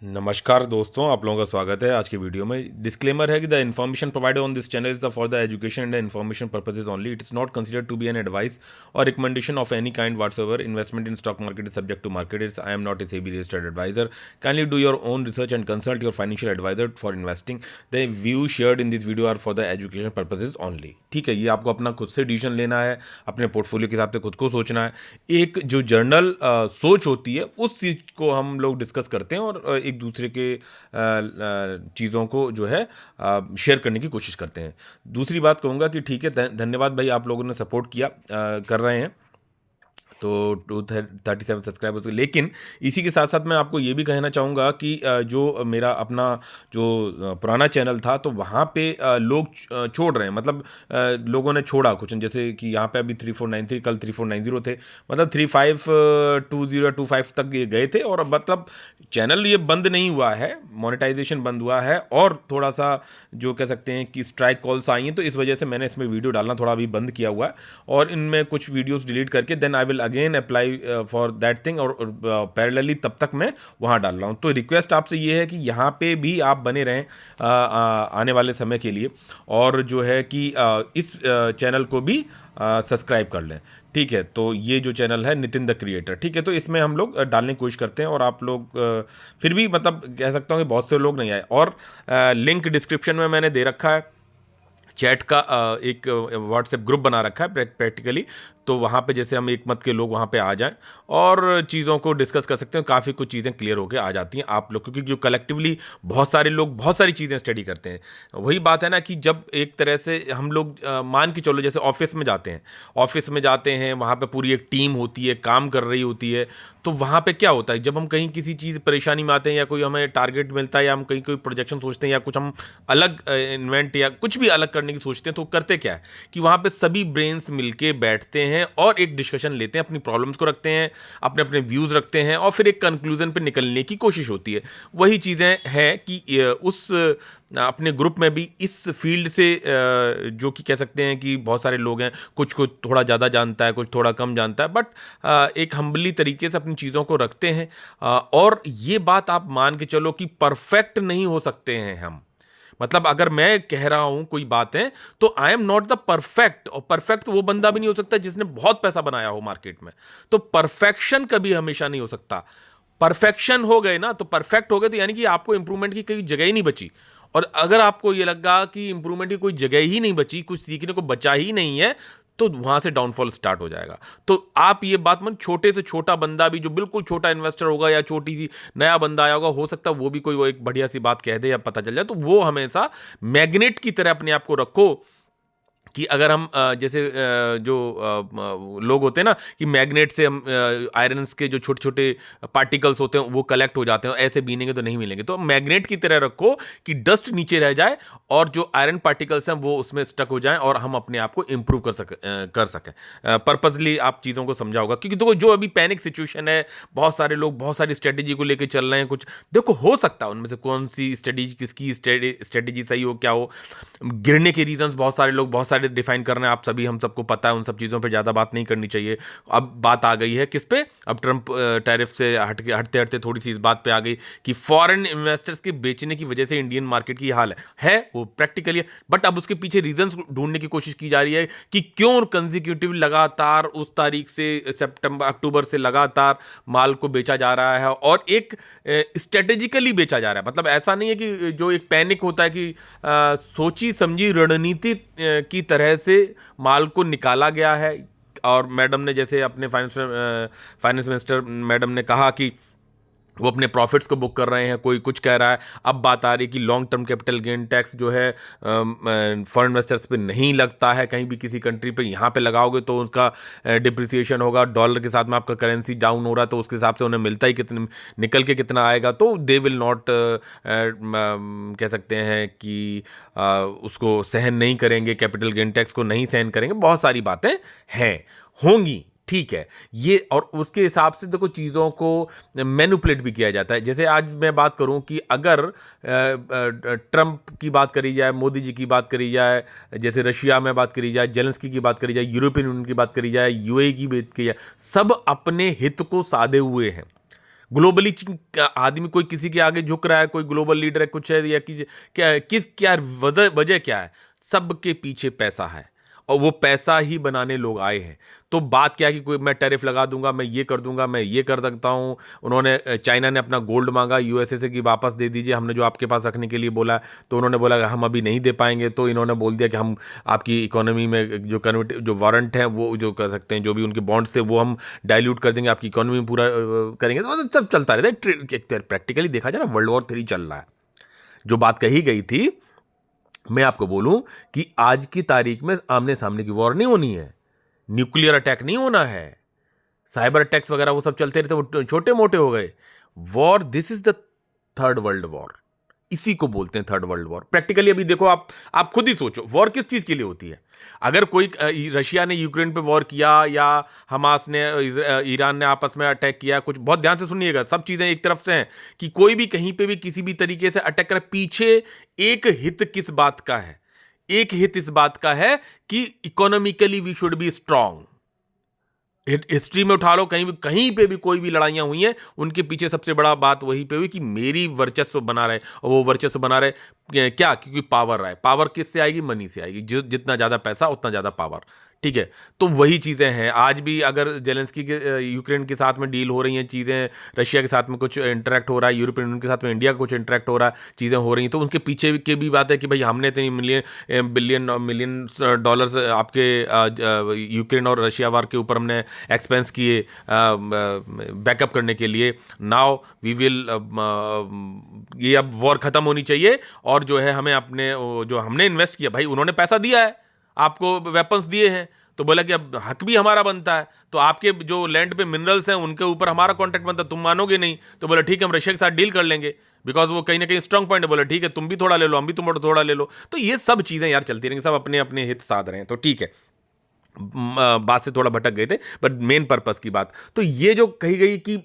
नमस्कार दोस्तों, आप लोगों का स्वागत है आज की वीडियो में। डिस्क्लेमर है कि the information provided on this channel is the for the education and information purposes only. It is not considered to be an advice और recommendation of any kind whatsoever. Investment in stock market is subject to market risk. I am not a SEBI registered advisor. Kindly do your own research and consult your financial advisor for investing. The view shared in this video are for the education purposes only. ठीक है, ये आपको अपना खुद से decision लेना है, अपने पोर्टफोलियो के हिसाब से खुद को सोचना है। एक जो जर्नल सोच होती है उस चीज़ को हम लोग डिस्कस करते हैं और एक दूसरे के चीज़ों को जो है शेयर करने की कोशिश करते हैं। दूसरी बात कहूँगा कि ठीक है, धन्यवाद भाई, आप लोगों ने सपोर्ट किया, कर रहे हैं तो 237 सब्सक्राइबर्स। लेकिन इसी के साथ साथ मैं आपको ये भी कहना चाहूँगा कि जो मेरा अपना जो पुराना चैनल था तो वहाँ पे लोग छोड़ रहे हैं, मतलब लोगों ने छोड़ा कुछ, जैसे कि यहाँ पे अभी 3493, कल 3490 थे, मतलब 352025 तक ये गए थे। और मतलब चैनल ये बंद नहीं हुआ है, मोनेटाइजेशन बंद हुआ है और थोड़ा सा जो कह सकते हैं कि स्ट्राइक कॉल्स आई हैं, तो इस वजह से मैंने इसमें वीडियो डालना थोड़ा अभी बंद किया हुआ है और इनमें कुछ वीडियोस डिलीट करके then I will again apply for that thing, और पैरेलली तब तक मैं वहाँ डाल रहा हूँ। तो रिक्वेस्ट आपसे ये है कि यहाँ पे भी आप बने रहें आने वाले समय के लिए, और जो है कि इस चैनल को भी सब्सक्राइब कर लें। ठीक है, तो ये जो चैनल है नितिन द क्रिएटर, ठीक है, तो इसमें हम लोग डालने की कोशिश करते हैं और आप लोग फिर भी मतलब कह सकता हूँ कि बहुत से लोग नहीं आए। और लिंक डिस्क्रिप्शन में मैंने दे रखा है, चैट का एक व्हाट्सएप ग्रुप बना रखा है प्रैक्टिकली, तो वहाँ पे जैसे हम एक मत के लोग वहाँ पे आ जाएं और चीज़ों को डिस्कस कर सकते हैं। काफ़ी कुछ चीज़ें क्लियर होकर आ जाती हैं आप लोग, क्योंकि जो कलेक्टिवली बहुत सारे लोग बहुत सारी चीज़ें स्टडी करते हैं। वही बात है ना कि जब एक तरह से हम लोग मान के चलो, जैसे ऑफिस में जाते हैं, वहाँ पे पूरी एक टीम होती है, काम कर रही होती है। तो वहाँ पे क्या होता है, जब हम कहीं किसी चीज़ परेशानी में आते हैं या कोई हमें टारगेट मिलता है या हम कहीं कोई प्रोजेक्शन सोचते हैं या कुछ हम अलग इन्वेंट या कुछ भी अलग करने की सोचते हैं, तो करते क्या है कि वहाँ पे सभी ब्रेन्स मिलके बैठते हैं और एक डिस्कशन लेते हैं, अपनी प्रॉब्लम्स को रखते हैं, अपने अपने व्यूज़ रखते हैं और फिर एक कंक्लूजन पे निकलने की कोशिश होती है। वही चीज़ें हैं कि उस अपने ग्रुप में भी इस फील्ड से जो कि कह सकते हैं कि बहुत सारे लोग हैं, कुछ को थोड़ा ज़्यादा जानता है, कुछ थोड़ा कम जानता है, बट एक हम्बली तरीके से अपनी चीज़ों को रखते हैं। और ये बात आप मान के चलो कि परफेक्ट नहीं हो सकते हैं हम, मतलब अगर मैं कह रहा हूं कोई बात है तो आई एम नॉट द परफेक्ट, और परफेक्ट वो बंदा भी नहीं हो सकता जिसने बहुत पैसा बनाया हो मार्केट में। तो परफेक्शन कभी हमेशा नहीं हो सकता। परफेक्शन हो गए ना तो परफेक्ट हो गए तो यानी कि आपको इंप्रूवमेंट की कोई जगह ही नहीं बची। और अगर आपको ये लगा कि इंप्रूवमेंट की कोई जगह ही नहीं बची, कुछ सीखने को बचा ही नहीं है, तो वहां से डाउनफॉल स्टार्ट हो जाएगा। तो आप ये बात मन, छोटे से छोटा बंदा भी जो बिल्कुल छोटा इन्वेस्टर होगा या छोटी सी नया बंदा आया होगा, हो सकता है वो भी कोई वो एक बढ़िया सी बात कह दे या पता चल जाए, तो वो हमेशा मैग्नेट की तरह अपने आप को रखो कि अगर हम जैसे जो लोग होते हैं ना कि मैग्नेट से हम आयरन्स के जो छोटे छोटे पार्टिकल्स होते हैं वो कलेक्ट हो जाते हैं, ऐसे बीनेंगे तो नहीं मिलेंगे। तो मैग्नेट की तरह रखो कि डस्ट नीचे रह जाए और जो आयरन पार्टिकल्स हैं वो उसमें स्टक हो जाएं और हम अपने आप को इंप्रूव कर सकें। पर्पजली आप चीज़ों को समझा होगा, क्योंकि देखो जो अभी पैनिक सिचुएशन है, बहुत सारे लोग बहुत सारी स्ट्रेटेजी को लेकर चल रहे हैं। कुछ देखो, हो सकता है उनमें से कौन सी स्ट्रेटेजी, किसकी स्ट्रेटेजी सही हो, क्या हो। गिरने के रीजंस बहुत सारे लोग बहुत सारे डिफाइन कर रहे हैं, आप सभी हम सबको पता है, उन सब चीज़ों पे ज़्यादा बात नहीं करनी चाहिए। अब बात आ गई है किस पे, अब ट्रंप टैरिफ से हटते हटते थोड़ी सी इस बात पे आ गई कि फॉरेन इन्वेस्टर्स के बेचने की वजह से इंडियन मार्केट की हाल है वो प्रैक्टिकली है। बट अब उसके पीछे रीजंस ढूंढने की कोशिश की जा रही है कि क्यों कंसेक्यूटिव लगातार उस तारीख से सितंबर अक्टूबर से लगातार माल को बेचा जा रहा है और एक स्ट्रेटेजिकली बेचा जा रहा है। मतलब ऐसा नहीं है कि जो एक पैनिक होता है कि सोची समझी रणनीति की तरह से माल को निकाला गया है। और मैडम ने जैसे अपने फाइनेंस मिनिस्टर मैडम ने कहा कि वो अपने प्रॉफिट्स को बुक कर रहे हैं, कोई कुछ कह रहा है। अब बात आ रही है कि long term capital gain tax जो है फॉरेन इन्वेस्टर्स पे नहीं लगता है कहीं भी किसी कंट्री पे, यहाँ पे लगाओगे तो उसका डिप्रिसिएशन होगा, डॉलर के साथ में आपका करेंसी डाउन हो रहा है तो उसके हिसाब से उन्हें मिलता ही कितने, निकल के कितना आएगा, तो दे विल नॉट कह सकते हैं कि उसको सहन नहीं करेंगे, कैपिटल गेन टैक्स को नहीं सहन करेंगे। बहुत सारी बातें हैं, होंगी, ठीक है ये। और उसके हिसाब से देखो चीज़ों को मैनिपुलेट भी किया जाता है। जैसे आज मैं बात करूं कि अगर ट्रंप की बात करी जाए, मोदी जी की बात करी जाए, जैसे रशिया में बात करी जाए, जेलेंस्की की बात करी जाए, यूरोपियन यूनियन की बात करी जाए, यूएई की बात करी जाए, सब अपने हित को साधे हुए हैं। ग्लोबली आदमी कोई किसी के आगे झुक रहा है, कोई ग्लोबल लीडर है, कुछ है, या क्या वजह वजह क्या है? सबके पीछे पैसा है, और वो पैसा ही बनाने लोग आए हैं। तो बात क्या है कि कोई मैं टैरिफ लगा दूंगा, मैं ये कर दूंगा, मैं ये कर सकता हूं। उन्होंने चाइना ने अपना गोल्ड मांगा यूएसए से कि वापस दे दीजिए, हमने जो आपके पास रखने के लिए बोला। तो उन्होंने बोला कि हम अभी नहीं दे पाएंगे। तो इन्होंने बोल दिया कि हम आपकी इकोनॉमी में जो कन्वर्ट जो वारंट है वो जो कर सकते हैं, जो भी उनके बॉन्ड्स थे वो हम डाइल्यूट कर देंगे, आपकी इकोनॉमी में पूरा करेंगे। तो सब चलता रहता है। प्रैक्टिकली देखा जाए ना, वर्ल्ड वॉर 3 चल रहा है। जो बात कही गई थी, मैं आपको बोलूं कि आज की तारीख में आमने सामने की वॉर नहीं होनी है, न्यूक्लियर अटैक नहीं होना है, साइबर अटैक्स वगैरह वो सब चलते रहते, वो छोटे मोटे हो गए। War, this is the third world war, इसी को बोलते हैं थर्ड वर्ल्ड वॉर। प्रैक्टिकली अभी देखो, आप खुद ही सोचो, वॉर किस चीज के लिए होती है? अगर कोई रशिया ने यूक्रेन पे वॉर किया, या हमास ने ईरान ने आपस में अटैक किया, कुछ बहुत ध्यान से सुनिएगा, सब चीजें एक तरफ से हैं कि कोई भी कहीं पे भी किसी भी तरीके से अटैक करे, पीछे एक हित किस बात का है? एक हित इस बात का है कि economically we should be strong. History में उठा लो, कहीं पे भी कोई भी लड़ाइयां हुई हैं, उनके पीछे सबसे बड़ा बात वही पे हुई कि मेरी वर्चस्व बना रहे, और वो वर्चस्व बना रहे क्या? क्योंकि पावर रहा है। पावर किससे आएगी? मनी से आएगी। जितना ज्यादा पैसा उतना ज्यादा पावर। ठीक है, तो वही चीजें हैं। आज भी अगर जेलेंस्की के यूक्रेन के साथ में डील हो रही हैं, चीजें रशिया के साथ में कुछ इंटरेक्ट हो रहा है, यूरोपियन यूनियन के साथ में इंडिया का कुछ इंटरेक्ट हो रहा है, चीजें हो रही हैं, तो उनके पीछे की भी बात है कि भाई हमने इतनी मिलियन डॉलर्स आपके यूक्रेन और रशिया वार के ऊपर हमने एक्सपेंस किए बैकअप करने के लिए। नाउ वी विल, ये अब वॉर खत्म होनी चाहिए, और जो है हमें अपने जो हमने इन्वेस्ट किया, भाई उन्होंने पैसा दिया है, आपको वेपन्स दिए हैं, तो बोला कि अब हक भी हमारा बनता है। तो आपके जो लैंड पे मिनरल्स हैं उनके ऊपर हमारा कॉन्ट्रैक्ट बनता है, तुम मानोगे नहीं। तो बोला ठीक है, हम रशिया के साथ डील कर लेंगे, बिकॉज वो कहीं ना कहीं स्ट्रांग पॉइंट है। बोला ठीक है, तुम भी थोड़ा ले लो, हम भी तुम थोड़ा ले लो। तो ये सब चीजें यार चलती रहेंगी, सब अपने अपने हित साध रहे हैं। तो ठीक है, बात से थोड़ा भटक गए थे, बट मेन पर्पस की बात। तो ये जो कही गई कि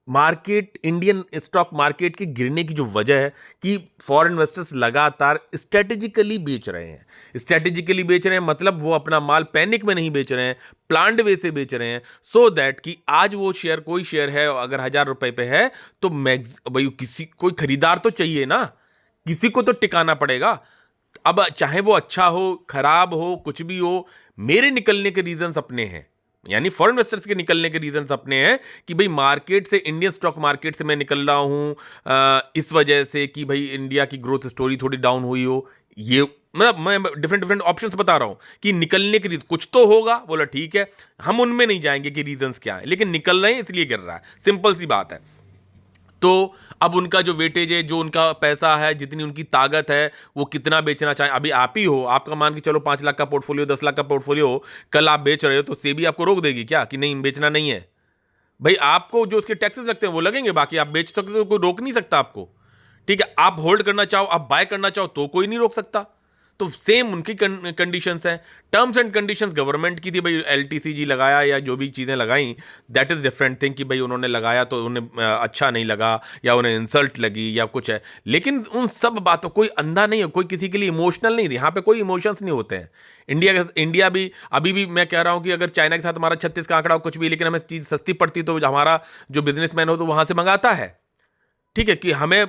मार्केट, इंडियन स्टॉक मार्केट के गिरने की जो वजह है कि फॉरेन इन्वेस्टर्स लगातार स्ट्रेटेजिकली बेच रहे हैं। स्ट्रेटेजिकली बेच रहे हैं मतलब वो अपना माल पैनिक में नहीं बेच रहे हैं, प्लान्ड वे से बेच रहे हैं, सो दैट कि आज वो शेयर, कोई शेयर है अगर 1,000 रुपए पे है, तो भाई कोई खरीदार तो चाहिए ना, किसी को तो टिकाना पड़ेगा। अब चाहे वो अच्छा हो, खराब हो, कुछ भी हो, मेरे निकलने के रीजंस अपने हैं, यानी फॉरेन इन्वेस्टर्स के निकलने के रीजंस अपने हैं कि भाई मार्केट से, इंडियन स्टॉक मार्केट से मैं निकल रहा हूं इस वजह से कि भाई इंडिया की ग्रोथ स्टोरी थोड़ी डाउन हुई हो। ये मैं डिफरेंट डिफरेंट ऑप्शंस बता रहा हूं कि निकलने के रीजन कुछ तो होगा। बोला ठीक है, हम उनमें नहीं जाएंगे कि रीजंस क्या है, लेकिन निकल रहे हैं इसलिए गिर रहा है, सिंपल सी बात है। तो अब उनका जो वेटेज है, जो उनका पैसा है, जितनी उनकी ताकत है, वो कितना बेचना चाहे। अभी आप ही हो, आपका मान के चलो 5 लाख का पोर्टफोलियो, 10 लाख का पोर्टफोलियो हो, कल आप बेच रहे हो, तो सेबी आपको रोक देगी क्या कि नहीं बेचना नहीं है? भाई आपको जो उसके टैक्सेस लगते हैं वो लगेंगे, बाकी आप बेच सकते हो, कोई रोक नहीं सकता आपको। ठीक है, आप होल्ड करना चाहो, आप बाय करना चाहो, तो कोई नहीं रोक सकता। तो सेम उनकी कंडीशंस हैं, टर्म्स एंड कंडीशंस गवर्नमेंट की थी। भाई एलटीसीजी लगाया या जो भी चीज़ें लगाई, दैट इज़ डिफरेंट थिंग कि भाई उन्होंने लगाया तो उन्हें अच्छा नहीं लगा, या उन्हें इंसल्ट लगी, या कुछ है। लेकिन उन सब बातों, कोई अंधा नहीं है, कोई किसी के लिए इमोशनल नहीं है, यहाँ पे कोई इमोशंस नहीं होते हैं। इंडिया भी अभी भी, मैं कह रहा हूँ कि अगर चाइना के साथ हमारा 36 का आंकड़ा हो कुछ भी, लेकिन हमें चीज़ सस्ती पड़ती तो हमारा जो बिजनेसमैन हो तो वहाँ से मंगाता है। ठीक है, कि हमें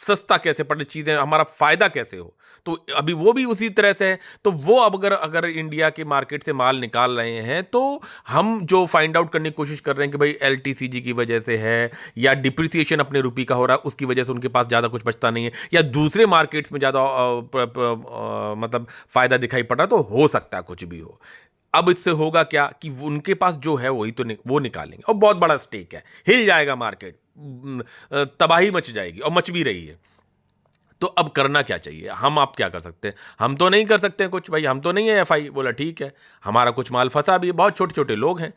सस्ता कैसे पड़े चीजें, हमारा फायदा कैसे हो। तो अभी वो भी उसी तरह से है। तो वो अब अगर इंडिया के मार्केट से माल निकाल रहे हैं, तो हम जो फाइंड आउट करने की कोशिश कर रहे हैं कि भाई एलटीसीजी की वजह से है, या डिप्रिसिएशन अपने रुपये का हो रहा है, उसकी वजह से उनके पास ज़्यादा कुछ बचता नहीं है, या दूसरे मार्केट्स में ज़्यादा मतलब फायदा दिखाई पड़ रहा, तो हो सकता है कुछ भी हो। अब इससे होगा क्या कि उनके पास जो है वही तो वो निकालेंगे, और बहुत बड़ा स्टेक है, हिल जाएगा मार्केट, तबाही मच जाएगी, और मच भी रही है। तो अब करना क्या चाहिए? हम आप क्या कर सकते हैं? हम तो नहीं कर सकते कुछ, भाई हम तो नहीं है एफआई। बोला ठीक है, हमारा कुछ माल फंसा भी है, बहुत छोटे छोटे लोग हैं।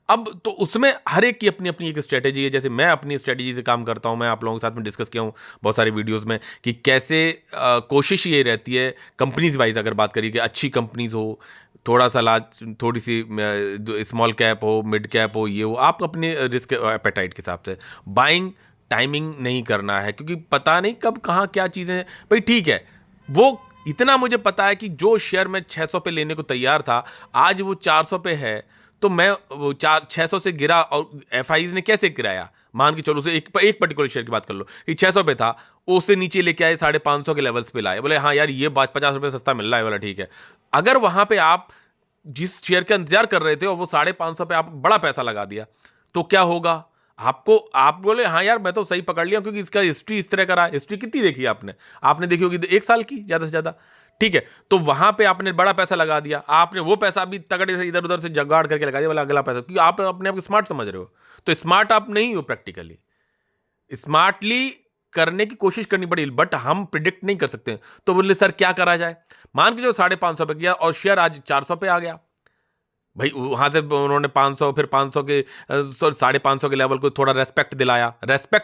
अब तो उसमें हर एक की अपनी अपनी एक स्ट्रेटेजी है। जैसे मैं अपनी स्ट्रेटेजी से काम करता हूं, मैं आप लोगों के साथ में डिस्कस किया हूं बहुत सारे वीडियोस में कि कैसे कोशिश ये रहती है कंपनीज वाइज, अगर बात करिए कि अच्छी कंपनीज हो, थोड़ा सा थोड़ी सी स्मॉल कैप हो, मिड कैप हो, ये हो, आप अपने रिस्क एपेटाइट के हिसाब से बाइंग टाइमिंग नहीं करना है, क्योंकि पता नहीं कब कहाँ क्या चीज़ें। भाई ठीक है, वो इतना मुझे पता है कि जो शेयर मैं 600 पे लेने को तैयार था, आज वो 400 पे है, तो मैं वो 600 से गिरा। और एफआईज ने कैसे गिराया? मान के चलो उसे एक पर्टिकुलर शेयर की बात कर लो कि 600 पे था, उससे नीचे लेके आए 550 के लेवल्स पे लाए, बोले हाँ यार ये बात 50 रुपये सस्ता मिल रहा है, बोला ठीक है। अगर वहां पे आप जिस शेयर का इंतजार कर रहे थे और वो 550 पे आप बड़ा पैसा लगा दिया, तो क्या होगा? आपको आप बोले हाँ यार मैं तो सही पकड़ लिया, क्योंकि इसका हिस्ट्री इस तरह का रहा है। हिस्ट्री कितनी देखी आपने? आपने देखी होगी 1 साल की ज्यादा से ज्यादा, ठीक है। तो वहां पे आपने बड़ा पैसा लगा दिया, आपने वो पैसा भी तगड़े से इधर उधर से जुगाड़ करके लगा दिया, बोला अगला पैसा, क्योंकि आप अपने आप को स्मार्ट समझ रहे हो। तो स्मार्ट आप नहीं हो, प्रैक्टिकली स्मार्टली करने की कोशिश करनी पड़ी, बट हम प्रिडिक्ट नहीं कर सकते। तो बोले सर क्या करा जाए? मान के जो 550 पे किया और शेयर आज 400 पे आ गया, भाई वहां से उन्होंने 500, फिर 500 के 550 के लेवल को थोड़ा रेस्पेक्ट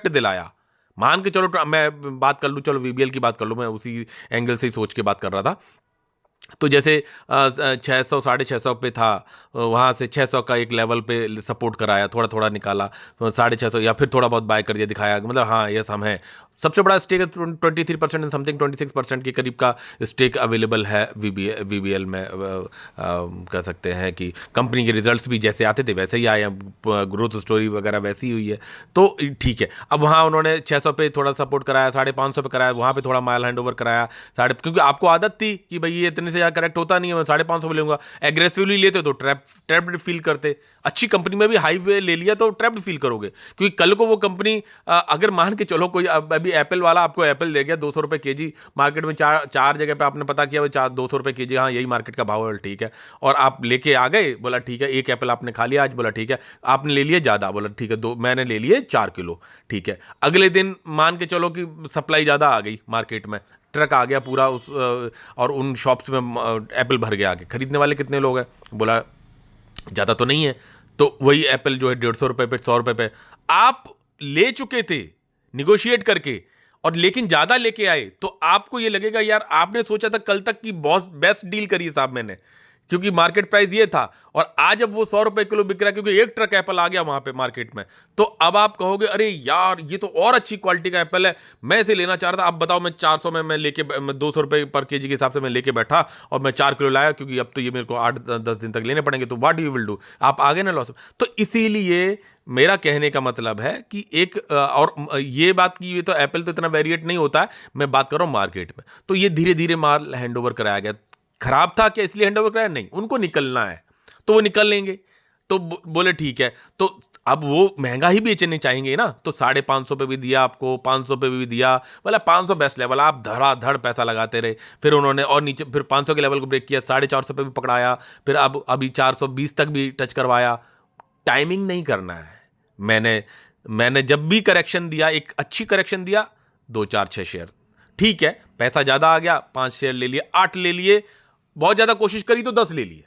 दिलाया। मान के चलो मैं बात कर लूं, चलो वीबीएल की बात कर लूं, मैं उसी एंगल से ही सोच के बात कर रहा था। तो जैसे 600 650 पे था, वहाँ से 600 का एक लेवल पे सपोर्ट कराया, थोड़ा थोड़ा निकाला, 650 या फिर थोड़ा बहुत बाय कर दिया, दिखाया मतलब हाँ यस हम हैं। सबसे बड़ा स्टेक 23% समथिंग 26% के करीब का स्टेक अवेलेबल है वीबीएल में। कह सकते हैं कि कंपनी के रिजल्ट्स भी जैसे आते थे वैसे ही आए हैं, ग्रोथ स्टोरी वगैरह वैसी हुई है, तो ठीक है। अब वहाँ उन्होंने 600 पे थोड़ा सपोर्ट कराया, 550 पे कराया, वहाँ पे थोड़ा माइल हैंड ओवर कराया क्योंकि आपको आदत थी कि भाई ये इतने से ज़्यादा करेक्ट होता नहीं है, मैं 550 पे लूंगा। एग्रेसिवली लेते तो ट्रैप्ड फील करते। अच्छी कंपनी में भी हाई वे ले लिया तो ट्रैप्ड फील करोगे, क्योंकि कल को वो कंपनी अगर मान के चलो कोई अभी एप्पल वाला आपको एप्पल दे गया 200 रुपये केजी, मार्केट में चार जगह पे आपने पता किया भाई 200 रुपये केजी, हाँ यही मार्केट का भाव है, ठीक है, और आप लेके आ गए, बोला ठीक है, एक एप्पल आपने खा लिया आज, बोला ठीक है, आपने ले लिया ज़्यादा, बोला ठीक है, मैंने ले लिए 4 किलो, ठीक है। अगले दिन मान के चलो कि सप्लाई ज़्यादा आ गई मार्केट में, ट्रक आ गया पूरा उस और उन शॉप्स में एप्पल भर गया आगे, खरीदने वाले कितने लोग हैं? बोला ज़्यादा तो नहीं है, तो वही एप्पल जो है 150 रुपये पे 100 रुपये पे आप ले चुके थे निगोशिएट करके, और लेकिन ज्यादा लेके आए, तो आपको ये लगेगा यार आपने सोचा था कल तक की बॉस बेस्ट डील करी साहब मैंने, क्योंकि मार्केट प्राइस ये था, और आज अब वो 100 रुपए किलो बिक रहा है क्योंकि एक ट्रक एप्पल आ गया वहां पे मार्केट में। तो अब आप कहोगे अरे यार ये तो और अच्छी क्वालिटी का एप्पल है, मैं इसे लेना चाह रहा था, अब बताओ मैं 400 में मैं लेके 200 रुपए पर केजी के हिसाब से मैं लेके बैठा और मैं 4 किलो लाया, क्योंकि अब तो ये मेरे को 8-10 दिन तक लेने पड़ेंगे, तो व्हाट यू विल डू? आप आगे ना लॉस। तो इसीलिए मेरा कहने का मतलब है कि एक और ये बात की, ये तो एप्पल तो इतना वेरिएट नहीं होता है, मैं बात कर रहा हूँ मार्केट में, तो ये धीरे धीरे माल हैंड ओवर कराया गया। खराब था क्या इसलिए हैंड ओवर कराया? नहीं, उनको निकलना है तो वो निकल लेंगे, तो बोले ठीक है। तो अब वो महंगा ही बेचने चाहेंगे ना, तो 550 पे भी दिया आपको, 500 पे भी दिया, बोला 500 बेस्ट लेवल, आप धड़ाधड़ पैसा लगाते रहे। फिर उन्होंने और नीचे फिर 500 के लेवल को ब्रेक किया, 450 पे भी पकड़ाया, फिर अब अभी 420 तक भी टच करवाया। टाइमिंग नहीं करना है। मैंने जब भी करेक्शन दिया, एक अच्छी करेक्शन दिया, 2 4 6 शेयर, ठीक है, पैसा ज्यादा आ गया, 5 शेयर ले लिए, 8 ले लिए, बहुत ज्यादा कोशिश करी तो 10 ले लिए,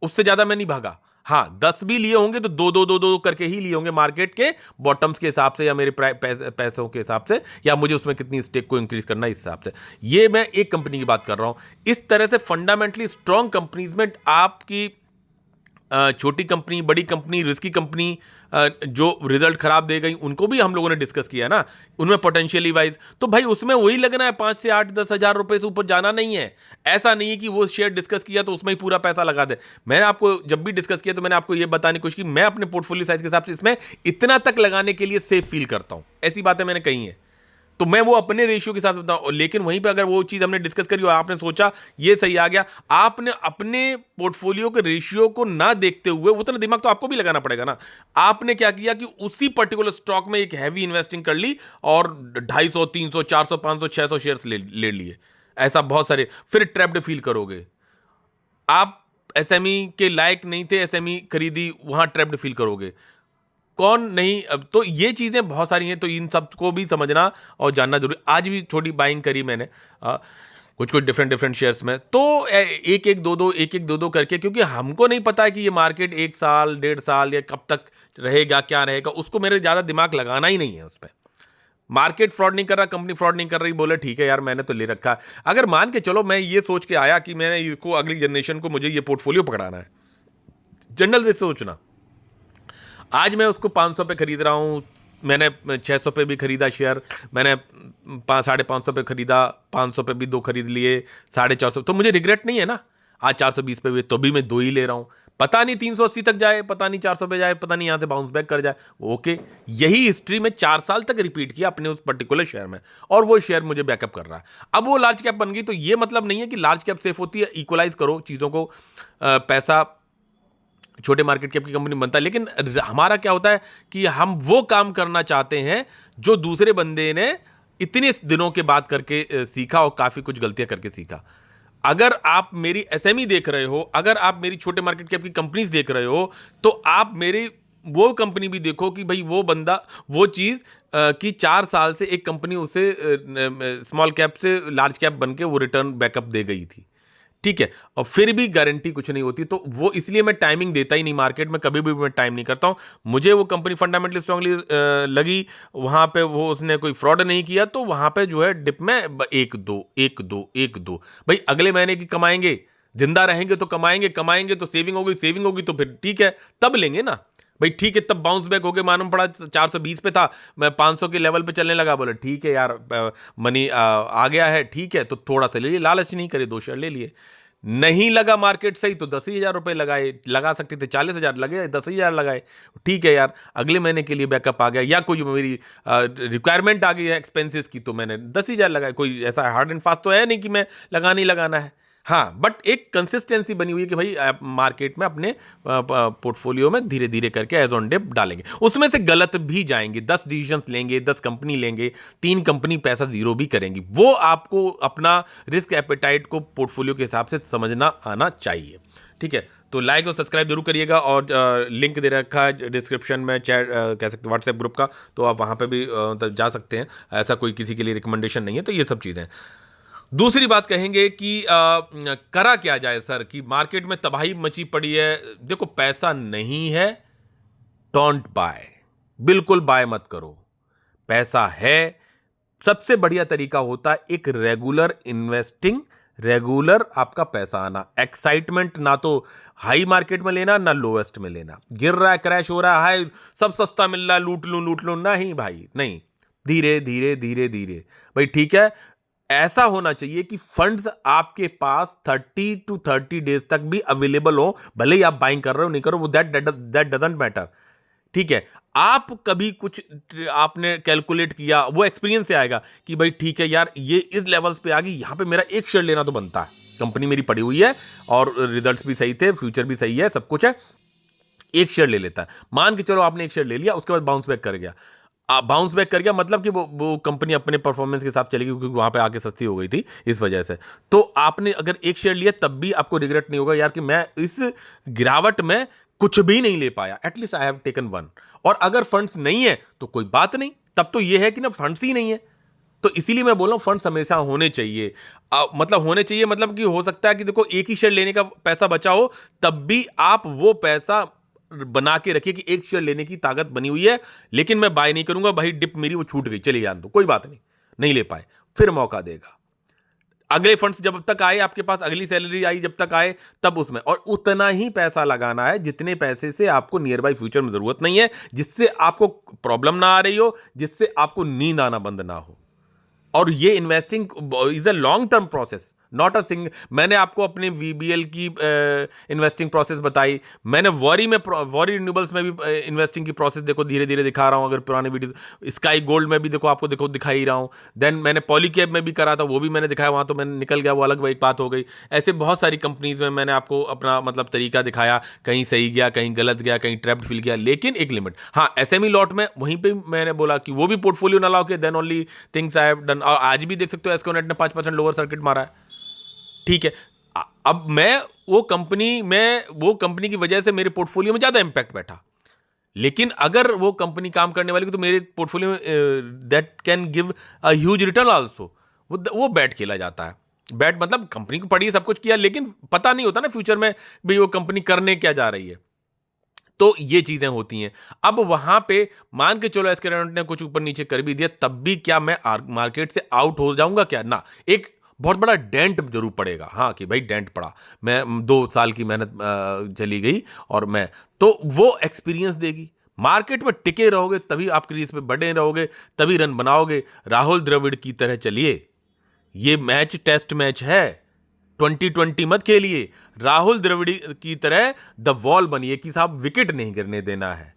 उससे ज्यादा मैं नहीं भागा। हाँ 10 भी लिए होंगे तो दो दो दो दो करके ही लिए होंगे, मार्केट के बॉटम्स के हिसाब से या मेरे पैसों के हिसाब से, या मुझे उसमें कितनी स्टेक को इंक्रीज करना है इस हिसाब से। ये मैं एक कंपनी की बात कर रहा हूं। इस तरह से फंडामेंटली स्ट्रॉन्ग कंपनीज में आपकी छोटी कंपनी, बड़ी कंपनी, रिस्की कंपनी, जो रिजल्ट खराब दे गई, उनको भी हम लोगों ने डिस्कस किया ना, उनमें पोटेंशियली वाइज, तो भाई उसमें वही लगना है, 5 से 8 10 हजार रुपए से ऊपर जाना नहीं है। ऐसा नहीं है कि वो शेयर डिस्कस किया तो उसमें ही पूरा पैसा लगा दे। मैंने आपको जब भी डिस्कस किया तो मैंने आपको ये बताने की कोशिश की, मैं अपने पोर्टफोलियो साइज के हिसाब से इसमें इतना तक लगाने के लिए सेफ फील करता हूं, ऐसी बातें मैंने कही हैं, तो मैं वो अपने रेशियो के साथ बताऊं। लेकिन वहीं पे अगर वो चीज हमने डिस्कस करी और आपने सोचा ये सही आ गया, आपने अपने पोर्टफोलियो के रेशियो को ना देखते हुए, उतना दिमाग तो आपको भी लगाना पड़ेगा ना, आपने क्या किया कि उसी पर्टिकुलर स्टॉक में एक हैवी इन्वेस्टिंग कर ली और 250 300 400 500 600 शेयर्स ले लिए। ऐसा बहुत सारे, फिर ट्रैप्ड फील करोगे। आप एसएमई के लायक नहीं थे, एसएमई खरीदी, वहां ट्रैप्ड फील करोगे। कौन नहीं? अब तो ये चीजें बहुत सारी हैं, तो इन सब को भी समझना और जानना जरूरी। आज भी थोड़ी बाइंग करी मैंने कुछ कुछ डिफरेंट शेयर्स में, तो एक एक दो दो करके, क्योंकि हमको नहीं पता है कि ये मार्केट 1 साल 1.5 साल या कब तक रहेगा, क्या रहेगा, उसको मेरे ज्यादा दिमाग लगाना ही नहीं है उस पर। मार्केट फ्रॉड नहीं कर रहा, कंपनी फ्रॉड नहीं कर रही, बोले ठीक है यार मैंने तो ले रखा है। अगर मान के चलो मैं ये सोच के आया कि मैंने इसको, अगली जनरेशन को मुझे ये पोर्टफोलियो पकड़ाना है, जनरल से सोचना, आज मैं उसको 500 पे खरीद रहा हूँ, मैंने 600 पे भी खरीदा शेयर, मैंने 550 पे खरीदा, 500 पे भी 2 खरीद लिए, 450, तो मुझे रिग्रेट नहीं है ना। आज 420 पे भी तो भी मैं 2 ही ले रहा हूँ, पता नहीं 380 तक जाए, पता नहीं 400 पे जाए, पता नहीं यहां से बाउंस बैक कर जाए, ओके। यही हिस्ट्री में 4 साल तक रिपीट किया अपने उस पर्टिकुलर शेयर में, और वो शेयर मुझे बैकअप कर रहा है। अब वो लार्ज कैप बन गई, तो ये मतलब नहीं है कि लार्ज कैप सेफ होती है। इक्वलाइज करो चीजों को, पैसा छोटे मार्केट कैप की कंपनी बनता है, लेकिन हमारा क्या होता है कि हम वो काम करना चाहते हैं जो दूसरे बंदे ने इतने दिनों के बाद करके सीखा, और काफी कुछ गलतियां करके सीखा। अगर आप मेरी एसएमई देख रहे हो, अगर आप मेरी छोटे मार्केट कैप की कंपनीज देख रहे हो, तो आप मेरी वो कंपनी भी देखो कि भाई वो बंदा वो चीज कि 4 साल से एक कंपनी उसे स्मॉल कैप से लार्ज कैप बन के वो रिटर्न बैकअप दे गई थी, ठीक है, और फिर भी गारंटी कुछ नहीं होती। तो वो इसलिए मैं टाइमिंग देता ही नहीं मार्केट में, कभी भी मैं टाइम नहीं करता हूं। मुझे वो कंपनी फंडामेंटली स्ट्रांगली लगी, वहां पे वो उसने कोई फ्रॉड नहीं किया, तो वहां पे जो है डिप में 1-2 भाई अगले महीने की कमाएंगे, जिंदा रहेंगे तो कमाएंगे, कमाएंगे तो सेविंग होगी तो फिर ठीक है, तब लेंगे ना भाई। ठीक है, तब बाउंस बैक हो गए, मालूम पड़ा 420 पे था, मैं 500 के लेवल पे चलने लगा, बोले ठीक है यार, मनी आ गया है, ठीक है, तो थोड़ा सा ले लिए, लालच नहीं करे, 2 शेयर ले लिए। नहीं लगा मार्केट सही तो 10,000 रुपए लगाए, लगा सकते थे 40,000, लगे 10,000 लगाए, ठीक है यार, अगले महीने के लिए बैकअप आ गया, या कोई मेरी रिक्वायरमेंट आ गई है एक्सपेंसेस की, तो मैंने 10,000 लगाए। कोई ऐसा हार्ड एंड फास्ट तो है नहीं कि मैं लगाना ही लगाना है, हाँ, बट एक कंसिस्टेंसी बनी हुई है कि भाई आप मार्केट में अपने पोर्टफोलियो में धीरे धीरे करके एज ऑन डेप डालेंगे, उसमें से गलत भी जाएंगे, 10 डिसीजंस लेंगे, 10 कंपनी लेंगे, 3 कंपनी पैसा जीरो भी करेंगी। वो आपको अपना रिस्क एपेटाइट को पोर्टफोलियो के हिसाब से समझना आना चाहिए, ठीक है। तो लाइक और सब्सक्राइब जरूर करिएगा, और लिंक दे रखा है डिस्क्रिप्शन में, चैट कह सकते व्हाट्सएप ग्रुप का, तो आप वहाँ पे भी जा सकते हैं। ऐसा कोई किसी के लिए रिकमेंडेशन नहीं है, तो ये सब चीज़ें। दूसरी बात कहेंगे कि करा क्या जाए सर, कि मार्केट में तबाही मची पड़ी है। देखो, पैसा नहीं है, डोंट बाय, बिल्कुल बाय मत करो। पैसा है, सबसे बढ़िया तरीका होता है एक रेगुलर इन्वेस्टिंग, रेगुलर आपका पैसा आना। एक्साइटमेंट ना तो हाई मार्केट में लेना, ना लोएस्ट में लेना, गिर रहा है, क्रैश हो रहा है, सब सस्ता मिल रहा है, लूट लूं, नहीं भाई, नहीं, धीरे धीरे धीरे धीरे भाई, ठीक है। ऐसा होना चाहिए कि फंड्स आपके पास 30 to 30 डेज तक भी अवेलेबल हो, भले ही आप बाइंग कर रहे हो नहीं करो, वो दैट डजंट मैटर, ठीक है। आप कभी कुछ आपने कैलकुलेट किया, वो एक्सपीरियंस से आएगा कि भाई ठीक है यार, ये इस लेवल्स पे आ गई, यहां पे मेरा एक शेयर लेना तो बनता है, कंपनी मेरी पड़ी हुई है और रिजल्ट्स भी सही थे, फ्यूचर भी सही है, सब कुछ है, एक शेयर ले लेता है। मान के चलो आपने एक शेयर ले लिया, उसके बाद बाउंस बैक कर गया, बाउंस बैक कर गया, मतलब कि वो कंपनी अपने परफॉर्मेंस के साथ चलेगी, क्योंकि वहां पे आके सस्ती हो गई थी इस वजह से। तो आपने अगर एक शेयर लिया, तब भी आपको रिग्रेट नहीं होगा यार कि मैं इस गिरावट में कुछ भी नहीं ले पाया, at least I have taken one. और अगर फंड्स नहीं है तो कोई बात नहीं, तब तो ये है कि ना फंड्स ही नहीं है। तो इसीलिए मैं बोल रहा हूं फंड्स हमेशा होने चाहिए, मतलब होने चाहिए, मतलब कि हो सकता है कि देखो एक ही शेयर लेने का पैसा बचा हो, तब भी आप वो पैसा बना के रखिए कि एक शेयर लेने की ताकत बनी हुई है, लेकिन मैं बाय नहीं करूंगा भाई, डिप मेरी वो छूट गई, चलिए जान दो, कोई बात नहीं, नहीं ले पाए, फिर मौका देगा। अगले फंड्स जब तक आए आपके पास, अगली सैलरी आई जब तक आए, तब उसमें, और उतना ही पैसा लगाना है जितने पैसे से आपको नियर बाई फ्यूचर में जरूरत नहीं है, जिससे आपको प्रॉब्लम ना आ रही हो, जिससे आपको नींद आना बंद ना हो। और ये investing is a long term process, not a thing. मैंने आपको अपने वीबीएल की इन्वेस्टिंग प्रोसेस बताई, मैंने वॉरी रिन्यूएबल्स में भी इन्वेस्टिंग की प्रोसेस देखो धीरे धीरे दिखा रहा हूं, अगर पुराने वीडियो, स्काई गोल्ड में भी देखो, आपको देखो दिखा ही रहा हूं। देन मैंने पॉलीकैब में भी करा था, वो भी मैंने दिखाया, वहां तो मैंने निकल गया, वो अलग एक बात हो गई। ऐसे बहुत सारी कंपनीज में मैंने आपको अपना मतलब तरीका दिखाया, कहीं सही गया, कहीं गलत गया, कहीं ट्रैप्ड फील गया, लेकिन एक लिमिट। हाँ, एसएमई लॉट में वहीं पे मैंने बोला कि वो भी पोर्टफोलियो ना लाओ के, then only things I have done. और आज भी देख सकते हो एस्कोनेट ने 5% लोअर सर्किट मारा है, ठीक है। अब मैं वो कंपनी की वजह से मेरे पोर्टफोलियो में ज्यादा इंपैक्ट बैठा, लेकिन अगर वो कंपनी काम करने वाली तो मेरे पोर्टफोलियो में that can give a huge return also, वो बैट खेला जाता है। बैट मतलब कंपनी को पड़ी, सब कुछ किया, लेकिन पता नहीं होता ना फ्यूचर में भाई वो कंपनी करने क्या जा रही है, तो ये चीजें होती हैं। अब वहां पे मान के चलो एस्केलेंट ने कुछ ऊपर नीचे कर भी दिया, तब भी क्या मैं मार्केट से आउट हो जाऊंगा क्या? ना, एक बहुत बड़ा डेंट जरूर पड़ेगा, हाँ, कि भाई डेंट पड़ा, मैं 2 साल की मेहनत चली गई, और मैं तो वो एक्सपीरियंस देगी। मार्केट में टिके रहोगे तभी आप क्रीज पे बने रहोगे, तभी रन बनाओगे। राहुल द्रविड़ की तरह चलिए, ये मैच टेस्ट मैच है, 2020 मत खेलिए, राहुल द्रविड़ की तरह द वॉल बनिए कि साहब विकेट नहीं गिरने देना है।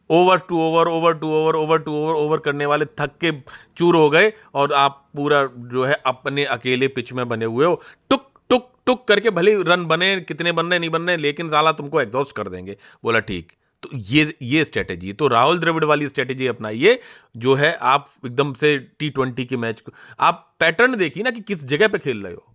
Over to over, over to over, over to over, over करने वाले थक के चूर हो गए और आप पूरा जो है अपने अकेले पिच में बने हुए हो, टुक टुक टुक करके भले रन बने, कितने बनने नहीं बनने, लेकिन साला तुमको एग्जॉस्ट कर देंगे। बोला ठीक। तो ये स्ट्रेटेजी, तो राहुल द्रविड़ वाली स्ट्रेटेजी अपनाइए, जो है आप एकदम से T20 के मैच को आप पैटर्न देखिए ना कि किस जगह पे खेल रहे हो।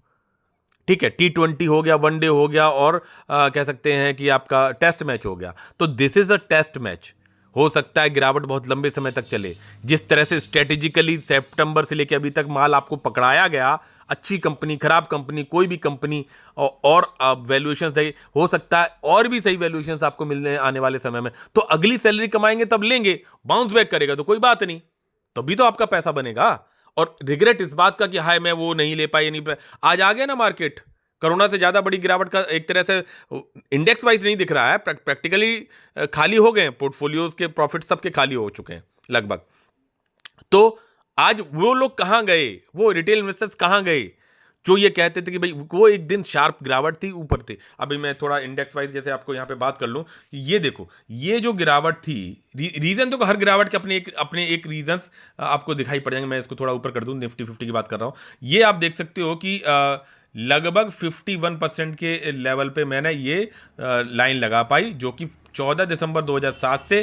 ठीक है, T20 हो गया, वनडे हो गया, और कह सकते हैं कि आपका टेस्ट मैच हो गया। तो this is a test match. हो सकता है गिरावट बहुत लंबे समय तक चले। जिस तरह से स्ट्रेटेजिकली सितंबर से लेकर अभी तक माल आपको पकड़ाया गया, अच्छी कंपनी, खराब कंपनी, कोई भी कंपनी, और वैल्यूएशंस दे, हो सकता है और भी सही वैल्यूएशंस आपको मिलने आने वाले समय में। तो अगली सैलरी कमाएंगे तब लेंगे, बाउंस बैक करेगा तो कोई बात नहीं, तभी तो आपका पैसा बनेगा। और रिग्रेट इस बात का कि हाय मैं वो नहीं ले पाई, नहीं पाई। आज आ गया ना मार्केट, कोरोना से ज्यादा बड़ी गिरावट का एक तरह से इंडेक्स वाइज नहीं दिख रहा है, प्रैक्टिकली खाली हो गए पोर्टफोलियोज के, प्रॉफिट सबके खाली हो चुके हैं लगभग। तो आज वो लोग कहां गए, वो रिटेल इन्वेस्टर्स कहां गए जो ये कहते थे कि भाई वो एक दिन शार्प गिरावट थी, ऊपर थी। अभी मैं थोड़ा इंडेक्स वाइज जैसे आपको यहां पे बात कर लूं, ये देखो, ये जो गिरावट थी, रीजन तो हर गिरावट के अपने एक रीजंस आपको दिखाई पड़ जाएंगे। मैं इसको थोड़ा ऊपर कर दूं, निफ्टी 50 की बात कर रहा हूं। ये आप देख सकते हो कि लगभग 51% के लेवल पे मैंने ये लाइन लगा पाई, जो कि 14 दिसंबर 2007 से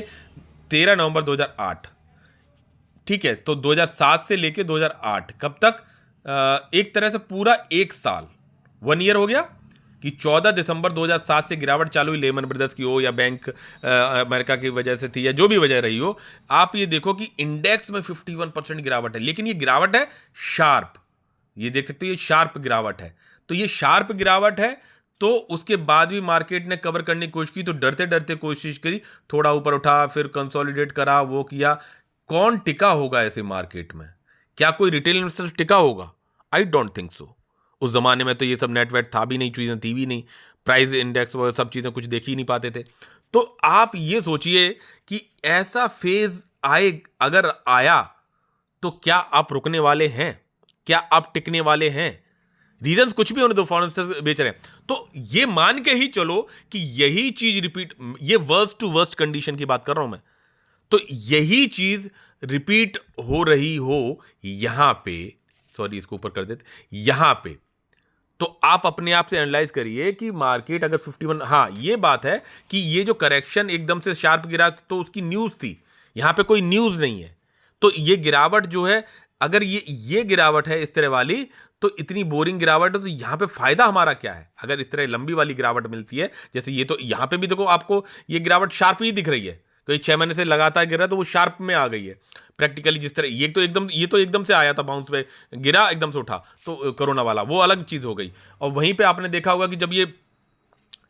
13 नवंबर 2008। ठीक है, तो 2007 से लेके 2008 कब तक, एक तरह से पूरा एक साल, 1 ईयर हो गया कि 14 दिसंबर 2007 से गिरावट चालू हुई, लेमन ब्रदर्स की हो या बैंक अमेरिका की वजह से थी या जो भी वजह रही हो। आप ये देखो कि इंडेक्स में 51% गिरावट है, लेकिन ये गिरावट है शार्प। ये देख सकते हो, ये शार्प गिरावट है। तो ये शार्प गिरावट है, तो उसके बाद भी मार्केट ने कवर करने की कोशिश की, तो डरते डरते कोशिश करी, थोड़ा ऊपर उठा, फिर कंसोलिडेट करा, वो किया। कौन टिका होगा ऐसे मार्केट में? क्या कोई रिटेल इन्वेस्टर टिका होगा? I don't think so. उस जमाने में तो ये सब नेट वेट था भी नहीं, चीजें थी भी नहीं, प्राइस इंडेक्स वगैरह सब चीजें कुछ देख ही नहीं पाते थे। तो आप ये सोचिए कि ऐसा फेज आए, अगर आया तो क्या आप रुकने वाले हैं? क्या आप टिकने वाले हैं? रीजंस कुछ भी होने दो, फॉरेनर्स बेच रहे हैं, तो ये मान के ही चलो कि यही चीज रिपीट, ये वर्स्ट टू वर्स्ट कंडीशन की बात कर रहा हूं मैं, तो यही चीज रिपीट हो रही हो यहां पे, सॉरी इसको ऊपर कर देते, यहां पे। तो आप अपने आप से एनालाइज करिए कि मार्केट अगर 51, हाँ ये बात है कि ये जो करेक्शन एकदम से शार्प गिरा, तो उसकी न्यूज थी, यहां पे कोई न्यूज नहीं है। तो ये गिरावट जो है, अगर ये गिरावट है इस तरह वाली, तो इतनी बोरिंग गिरावट है, तो यहां पे फायदा हमारा क्या है? अगर इस तरह लंबी वाली गिरावट मिलती है, जैसे ये, तो यहां पे भी देखो आपको ये गिरावट शार्प ही दिख रही है, कोई 6 महीने से लगातार गिर रहा है, तो वो शार्प में आ गई है प्रैक्टिकली। जिस तरह ये तो एकदम से आया था, बाउंस पे गिरा, एकदम से उठा, तो कोरोना वाला वो अलग चीज हो गई। और वहीं पे आपने देखा होगा कि जब ये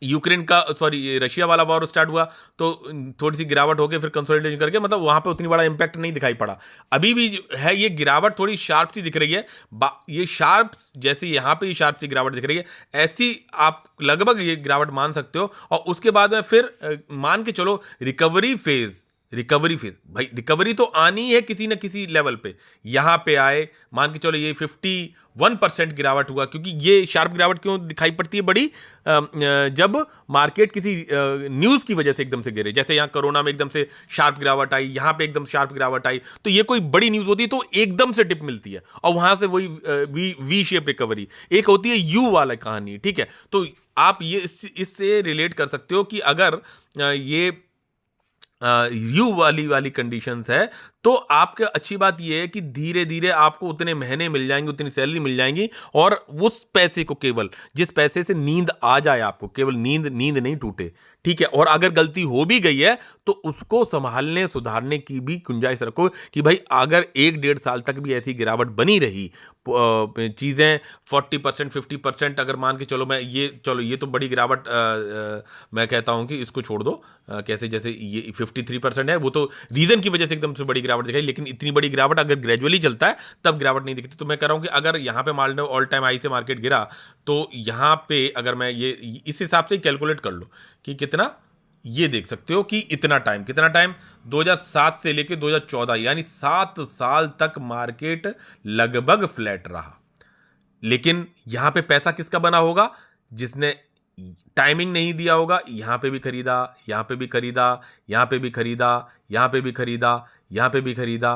यूक्रेन का, सॉरी रशिया वाला वॉर स्टार्ट हुआ, तो थोड़ी सी गिरावट हो गई, फिर कंसोलिडेशन करके, मतलब वहां पे उतनी बड़ा इंपैक्ट नहीं दिखाई पड़ा। अभी भी है ये गिरावट थोड़ी शार्प सी दिख रही है, ये शार्प, जैसे यहां पे शार्प सी गिरावट दिख रही है, ऐसी आप लगभग ये गिरावट मान सकते हो। और उसके बाद में फिर मान के चलो रिकवरी फेज भाई, रिकवरी तो आनी है किसी न किसी लेवल पे। यहां पे आए, मान के चलो ये 51% गिरावट हुआ, क्योंकि ये शार्प गिरावट क्यों दिखाई पड़ती है बड़ी, जब मार्केट किसी न्यूज की वजह से एकदम से गिरे, जैसे यहां कोरोना में एकदम से शार्प गिरावट आई, यहां पे एकदम शार्प गिरावट आई, तो ये कोई बड़ी न्यूज होती है तो एकदम से टिप मिलती है, और वहां से वही वी शेप रिकवरी एक होती है, यू वाला कहानी। ठीक है, तो आप ये इससे रिलेट कर सकते हो कि अगर ये यू वाली कंडीशंस है, तो आपके अच्छी बात यह है कि धीरे धीरे आपको उतने महीने मिल जाएंगे, उतनी सैलरी मिल जाएंगी, और उस पैसे को, केवल जिस पैसे से नींद आ जाए आपको, केवल नींद नहीं टूटे। ठीक है, और अगर गलती हो भी गई है तो उसको संभालने सुधारने की भी गुंजाइश रखो कि भाई अगर 1-1.5 साल तक भी ऐसी गिरावट बनी रही, चीज़ें 40% 50%, अगर मान के चलो ये तो बड़ी गिरावट, मैं कहता हूं कि इसको छोड़ दो, कैसे जैसे ये 53% है, वो तो रीजन की वजह से एकदम से बड़ी गिरावट दिखाई, लेकिन इतनी बड़ी गिरावट अगर ग्रेजुअली चलता है तब गिरावट नहीं दिखती। तो मैं कह रहा हूं कि अगर यहां पे मान लो ऑल टाइम हाई से मार्केट गिरा, तो यहां पे अगर मैं ये इस हिसाब से कैलकुलेट कर लो कि कितना, ये देख सकते हो कि कितना टाइम 2007 से लेकर 2014, यानी 7 साल तक मार्केट लगभग फ्लैट रहा। लेकिन यहां पे पैसा किसका बना होगा? जिसने टाइमिंग नहीं दिया होगा, यहां पे भी खरीदा, यहां पे भी खरीदा, यहां पे भी खरीदा, यहां पे भी खरीदा, यहां पे भी खरीदा।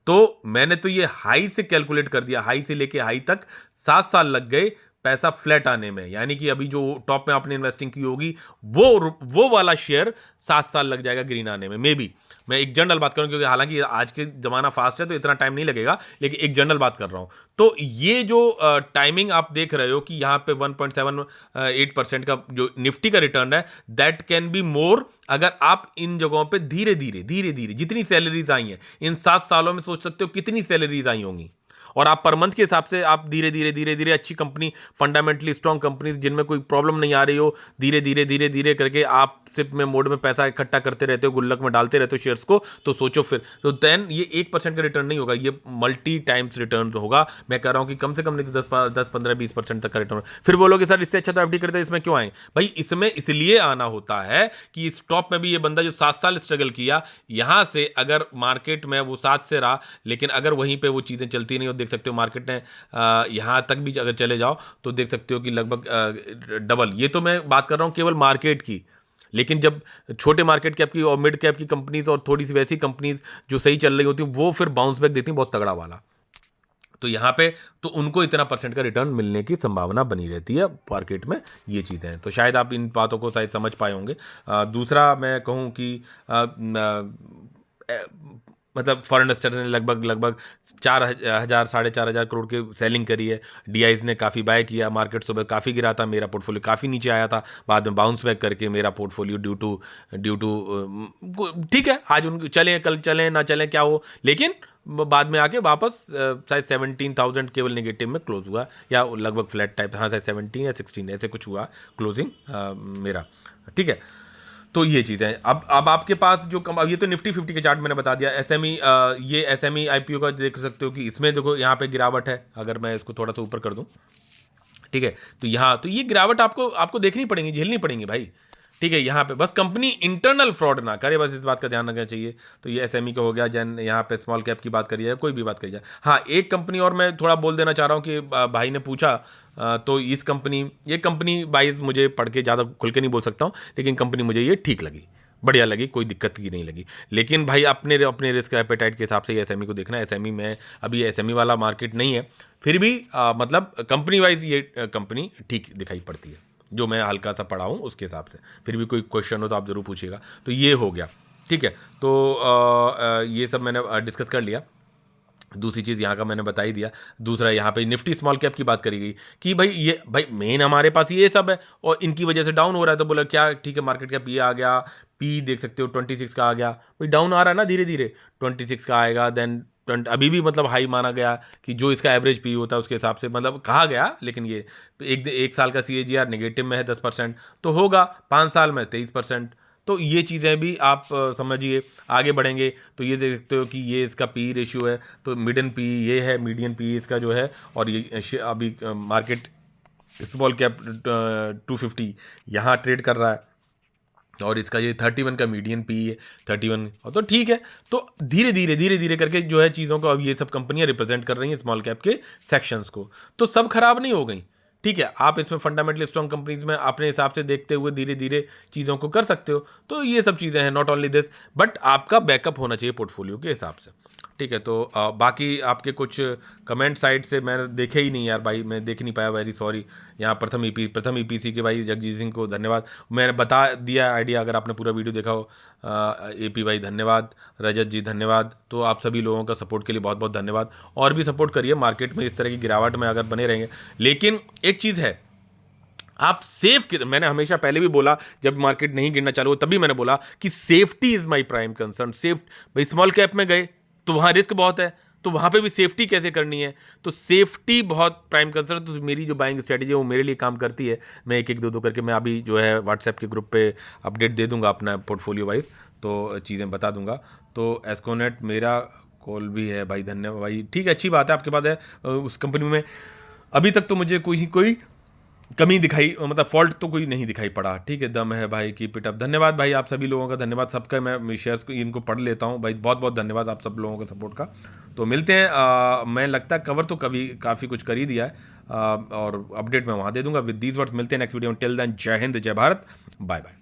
तो मैंने तो ये हाई से कैलकुलेट कर दिया, हाई से लेके हाई तक 7 साल लग गए पैसा फ्लैट आने में। यानी कि अभी जो टॉप में आपने इन्वेस्टिंग की होगी वो वाला शेयर 7 साल लग जाएगा ग्रीन आने में, मे बी। मैं एक जनरल बात करूं, क्योंकि हालांकि आज के जमाना फास्ट है तो इतना टाइम नहीं लगेगा, लेकिन एक जनरल बात कर रहा हूं। तो ये जो टाइमिंग आप देख रहे हो कि यहां पे 1.78% का जो निफ्टी का रिटर्न है, दैट कैन बी मोर अगर आप इन जगहों पे धीरे धीरे धीरे धीरे जितनी सैलरीज आई हैं इन 7 सालों में, सोच सकते हो कितनी सैलरीज आई होंगी। और आप पर मंथ के हिसाब से आप धीरे धीरे धीरे धीरे अच्छी कंपनी, फंडामेंटली स्ट्रांग कंपनीज जिनमें कोई प्रॉब्लम नहीं आ रही हो, धीरे धीरे धीरे धीरे करके आप सिप में मोड में पैसा इकट्ठा करते रहते हो, गुल्लक में डालते रहते हो शेयर्स को, तो सोचो फिर तो देन ये 1% का रिटर्न नहीं होगा, ये मल्टी टाइम्स रिटर्न होगा। मैं कह रहा हूं कि कम से कम नहीं तो 10, 15, 20% तक का रिटर्न। फिर बोलोगे सर इससे अच्छा तो एफडी करते, इसमें क्यों आए? भाई इसमें इसलिए आना होता है कि इस टॉप में भी ये बंदा जो 7 साल स्ट्रगल किया, यहां से अगर मार्केट में वो 7 से रहा, लेकिन अगर वहीं पे वो चीजें चलती नहीं हो, देख सकते हो मार्केट ने यहां तक भी अगर चले जाओ तो देख सकते हो कि लगभग डबल। ये तो मैं बात कर रहा हूं केवल मार्केट की, लेकिन जब छोटे मार्केट कैप की और मिड कैप की कंपनीज और थोड़ी सी वैसी कंपनीज जो सही चल रही होती हैं, वो फिर बाउंस बैक देती हैं बहुत तगड़ा वाला। तो यहां पे तो उनको इतना परसेंट का रिटर्न मिलने की संभावना बनी रहती है मार्केट में। ये चीज़ें हैं, तो शायद आप इन बातों को शायद समझ पाए होंगे। दूसरा मैं कहूँ कि मतलब फॉरेन इन्वेस्टर्स ने लगभग लगभग 4,000 4,500 करोड़ की सेलिंग करी है। डीआईज ने काफ़ी बाय किया, मार्केट सुबह काफ़ी गिरा था, मेरा पोर्टफोलियो काफ़ी नीचे आया था, बाद में बाउंस बैक करके मेरा पोर्टफोलियो ड्यू टू ठीक है, आज उन चलें कल चलें ना चलें क्या हो, लेकिन बाद में आके वापस शायद 17,000 केवल नेगेटिव में क्लोज हुआ, या लगभग फ्लैट टाइप, हाँ शायद 17 या 16 ऐसे कुछ हुआ क्लोजिंग मेरा। ठीक है, तो ये चीज़ें हैं। अब आपके पास जो अब ये तो निफ्टी 50 के चार्ट मैंने बता दिया। एसएमई, ये एसएमई आईपीओ का देख सकते हो कि इसमें देखो यहाँ पे गिरावट है। अगर मैं इसको थोड़ा सा ऊपर कर दूं, ठीक है, तो यहाँ तो ये गिरावट आपको देखनी पड़ेगी, झेलनी पड़ेगी भाई। ठीक है, यहाँ पे बस कंपनी इंटरनल फ्रॉड ना करे, बस इस बात का ध्यान रखना चाहिए। तो ये एसएमई का हो गया, जैन यहाँ पे स्मॉल कैप की बात करी है, कोई भी बात करी जाए। हाँ, एक कंपनी और मैं थोड़ा बोल देना चाह रहा हूँ कि भाई ने पूछा, तो ये कंपनी वाइज मुझे पढ़ के ज़्यादा खुल के नहीं बोल सकता हूँ, लेकिन कंपनी मुझे ये ठीक लगी, बढ़िया लगी, कोई दिक्कत की नहीं लगी। लेकिन भाई अपने अपने रिस्क एपेटाइट के हिसाब से एसएमई को देखना है। एसएमई में अभी एसएमई वाला मार्केट नहीं है, फिर भी मतलब कंपनी वाइज ये कंपनी ठीक दिखाई पड़ती है, जो मैं हल्का सा पढ़ा हूँ उसके हिसाब से। फिर भी कोई क्वेश्चन हो तो आप ज़रूर पूछिएगा। तो ये हो गया, ठीक है। तो ये सब मैंने डिस्कस कर लिया। दूसरी चीज़ यहाँ का मैंने बता ही दिया। दूसरा यहाँ पे निफ्टी स्मॉल कैप की बात करी गई कि भाई मेन हमारे पास ये सब है और इनकी वजह से डाउन हो रहा है। तो बोला क्या, ठीक है, मार्केट कैप ये आ गया, पी देख सकते हो 26 का आ गया, भाई डाउन आ रहा है ना धीरे धीरे, 26 का आएगा, देन अभी भी मतलब हाई माना गया कि जो इसका एवरेज पी होता है उसके हिसाब से मतलब कहा गया। लेकिन ये एक साल का CAGR नेगेटिव में है 10%, तो होगा 5 साल में 23%। तो ये चीज़ें भी आप समझिए। आगे बढ़ेंगे तो ये देख सकते हो कि ये इसका पी रेशियो है, तो मिडन पी ये है, मीडियन पी इसका जो है, और ये अभी मार्केट स्मॉल कैप 250 यहाँ ट्रेड कर रहा है, और इसका ये 31 का मीडियन पी है, 31। और तो ठीक है, तो धीरे धीरे धीरे धीरे करके जो है चीज़ों को अब ये सब कंपनियां रिप्रेजेंट कर रही हैं स्मॉल कैप के सेक्शंस को, तो सब खराब नहीं हो गई। ठीक है, आप इसमें फंडामेंटली स्ट्रॉन्ग कंपनीज में अपने हिसाब से देखते हुए धीरे धीरे चीज़ों को कर सकते हो। तो ये सब चीज़ें हैं, नॉट ओनली दिस, बट आपका बैकअप होना चाहिए पोर्टफोलियो के हिसाब से। ठीक है, तो बाकी आपके कुछ कमेंट साइड से मैं देखे ही नहीं यार भाई, मैं देख नहीं पाया, वेरी सॉरी। यहाँ प्रथम EPC के भाई जगजीत सिंह को धन्यवाद, मैंने बता दिया आइडिया, अगर आपने पूरा वीडियो देखा हो। AP भाई धन्यवाद, रजत जी धन्यवाद। तो आप सभी लोगों का सपोर्ट के लिए बहुत बहुत धन्यवाद, और भी सपोर्ट करिए। मार्केट में इस तरह की गिरावट में अगर बने रहेंगे, लेकिन एक चीज़ है, आप सेफ, मैंने हमेशा पहले भी बोला, जब मार्केट नहीं गिरना चालू हो तभी मैंने बोला कि safety is my prime concern. भाई स्मॉल कैप में गए तो वहाँ रिस्क बहुत है, तो वहाँ पे भी सेफ्टी कैसे करनी है, तो सेफ्टी बहुत प्राइम कंसर्न। तो मेरी जो बाइंग स्ट्रेटजी है वो मेरे लिए काम करती है। मैं एक एक दो करके मैं अभी जो है व्हाट्सएप के ग्रुप पे अपडेट दे दूंगा अपना पोर्टफोलियो वाइज, तो चीज़ें बता दूंगा। तो एस्कोनेट मेरा कॉल भी है भाई, धन्यवाद भाई, ठीक है, अच्छी बात है आपके पास है उस कंपनी में। अभी तक तो मुझे कोई कमी दिखाई, मतलब फॉल्ट तो कोई नहीं दिखाई पड़ा। ठीक है, दम है भाई, कीप इट अप। धन्यवाद भाई, आप सभी लोगों का धन्यवाद, सबका मैं शेयर्स को इनको पढ़ लेता हूँ भाई, बहुत बहुत धन्यवाद आप सब लोगों का सपोर्ट का। तो मिलते हैं, मैं लगता है कवर तो काफ़ी कुछ कर ही दिया है। और अपडेट मैं वहाँ दे दूंगा। विद दीज वर्ड्स मिलते हैं नेक्स्ट वीडियो में। टिल देन जय हिंद, जय भारत, बाय बाय।